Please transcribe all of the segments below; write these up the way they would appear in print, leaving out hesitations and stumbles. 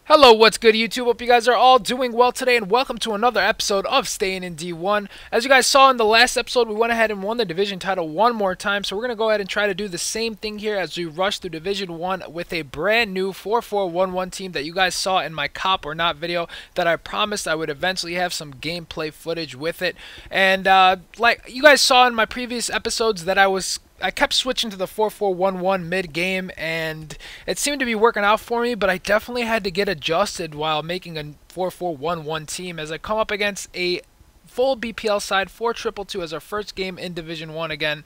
Hello, what's good YouTube? Hope you guys are all doing well today, and welcome to another episode of Staying in D1. As you guys saw in the last episode, we went ahead and won the division title one more time, so we're going to go ahead and try to do the same thing here as we rush through Division 1 with a brand new 4-4-1-1 team that you guys saw in my Cop or Not video that I promised I would eventually have some gameplay footage with it. And like you guys saw in my previous episodes that I kept switching to the 4-4-1-1 mid-game, and it seemed to be working out for me, but I definitely had to get adjusted while making a 4-4-1-1 team as I come up against a full BPL side, 4-2-2 as our first game in Division 1 again.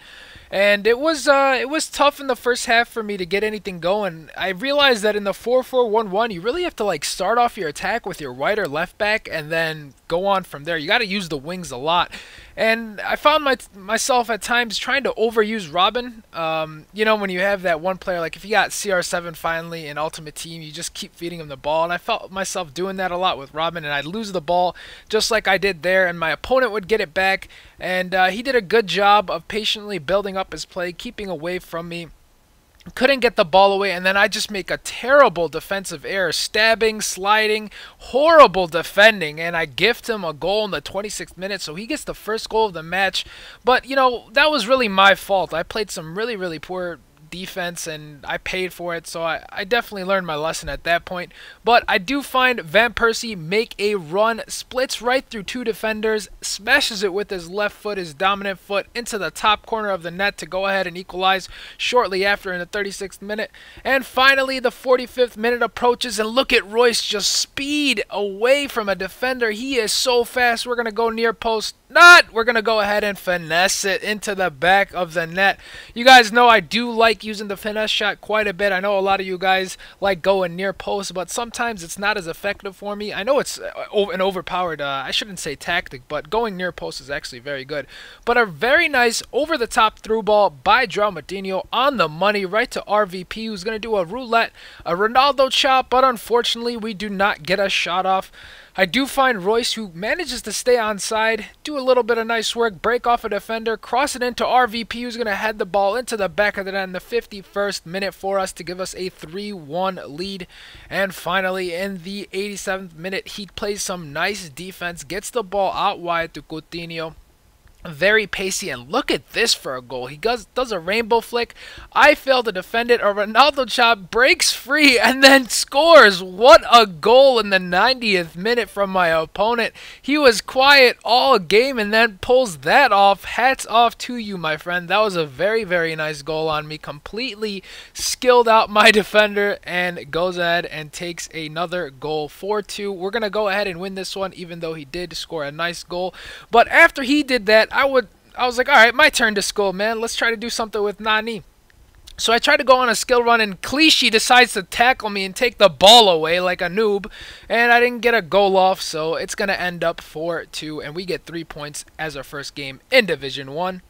And it was tough in the first half for me to get anything going. I realized that in the 4-4-1-1, you really have to like start off your attack with your right or left back and then go on from there. You got to use the wings a lot. And I found myself at times trying to overuse Robben. You know, when you have that one player, like if you got CR7 finally in Ultimate Team, you just keep feeding him the ball. And I felt myself doing that a lot with Robben, and I'd lose the ball just like I did there, and my opponent would get it back. And he did a good job of patiently building up his play, keeping away from me. Couldn't get the ball away, and then I just make a terrible defensive error, stabbing, sliding, horrible defending, and I gift him a goal in the 26th minute, so he gets the first goal of the match. But, you know, that was really my fault. I played some really poor defense, and I paid for it, so I definitely learned my lesson at that point. But I do find Van Persie make a run, splits right through two defenders, smashes it with his left foot, his dominant foot, into the top corner of the net to go ahead and equalize shortly after in the 36th minute. And finally, the 45th minute approaches, and look at Royce just speed away from a defender. He is so fast. We're going to go near post. We're going to go ahead and finesse it into the back of the net. You guys know I do like using the finesse shot quite a bit. I know a lot of you guys like going near post, but sometimes it's not as effective for me. I know it's an overpowered, I shouldn't say tactic, but going near post is actually very good. But a very nice over-the-top through ball by João Matinho on the money right to RVP, who's going to do a roulette, a Ronaldo chop, but unfortunately we do not get a shot off. I do find Royce, who manages to stay onside, do a little bit of nice work, break off a defender, cross it into RVP, who's going to head the ball into the back of the net in the 51st minute for us to give us a 3-1 lead. And finally, in the 87th minute, he plays some nice defense, gets the ball out wide to Coutinho. Very pacey, and look at this for a goal. He does a rainbow flick. I fail to defend it. A Ronaldo chop breaks free and then scores. What a goal in the 90th minute from my opponent. He was quiet all game and then pulls that off. Hats off to you, my friend. That was a very nice goal on me. Completely skilled out my defender and goes ahead and takes another goal. 4-2. We're going to go ahead and win this one, even though he did score a nice goal. But after he did that, I was like, all right, my turn to score, man. Let's try to do something with Nani. So I try to go on a skill run, and Clichy decides to tackle me and take the ball away like a noob. And I didn't get a goal off, so it's going to end up 4-2, and we get 3 points as our first game in Division 1.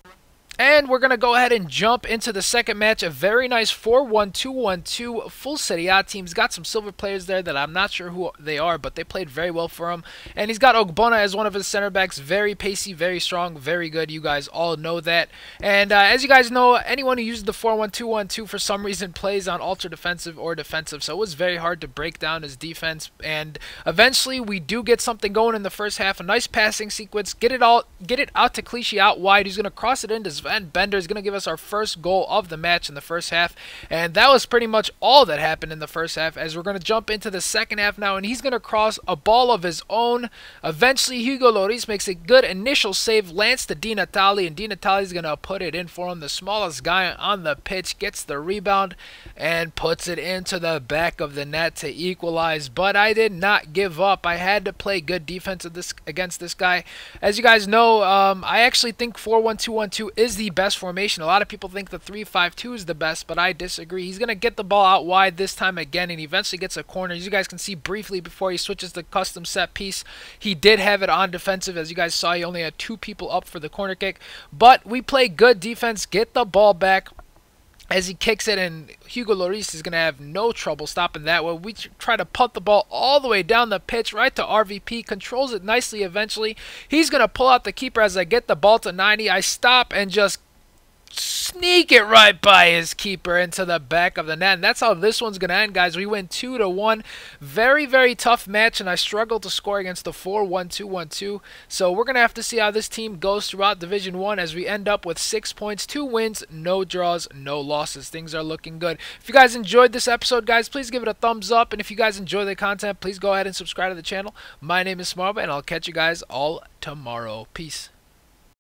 And we're going to go ahead and jump into the second match. A very nice 4-1-2-1-2 full Serie A teams. Got some silver players there that I'm not sure who they are, but they played very well for him. And he's got Ogbonna as one of his center backs. Very pacey, very strong, very good. You guys all know that. And as you guys know, anyone who uses the 4-1-2-1-2 for some reason plays on ultra defensive or defensive. So it was very hard to break down his defense. And eventually we do get something going in the first half. A nice passing sequence. Get it out to Clichy out wide. He's going to cross it into Sven Bender. Is going to give us our first goal of the match in the first half, and that was pretty much all that happened in the first half, as we're going to jump into the second half now, and he's going to cross a ball of his own. Eventually Hugo Lloris makes a good initial save, lands to Di Natale, and Di Natale is going to put it in for him. The smallest guy on the pitch gets the rebound and puts it into the back of the net to equalize. But I did not give up. I had to play good defense against this guy. As you guys know, I actually think 4-1-2-1-2 is the best formation. A lot of people think the 3-5-2 is the best, but I disagree. He's going to get the ball out wide this time again, and he eventually gets a corner. As you guys can see briefly before he switches to custom set piece, he did have it on defensive. As you guys saw, he only had 2 people up for the corner kick, but we play good defense, get the ball back as he kicks it, and Hugo Lloris is going to have no trouble stopping that one. We try to punt the ball all the way down the pitch right to RVP, controls it nicely eventually. He's going to pull out the keeper as I get the ball to 90. I stop and just sneak it right by his keeper into the back of the net. And that's how this one's going to end, guys. We win 2-1. Very, very tough match, and I struggled to score against the 4-1-2-1-2. So we're going to have to see how this team goes throughout Division 1 as we end up with 6 points, 2 wins, no draws, no losses. Things are looking good. If you guys enjoyed this episode, guys, please give it a thumbs up. And if you guys enjoy the content, please go ahead and subscribe to the channel. My name is Robben, and I'll catch you guys all tomorrow. Peace.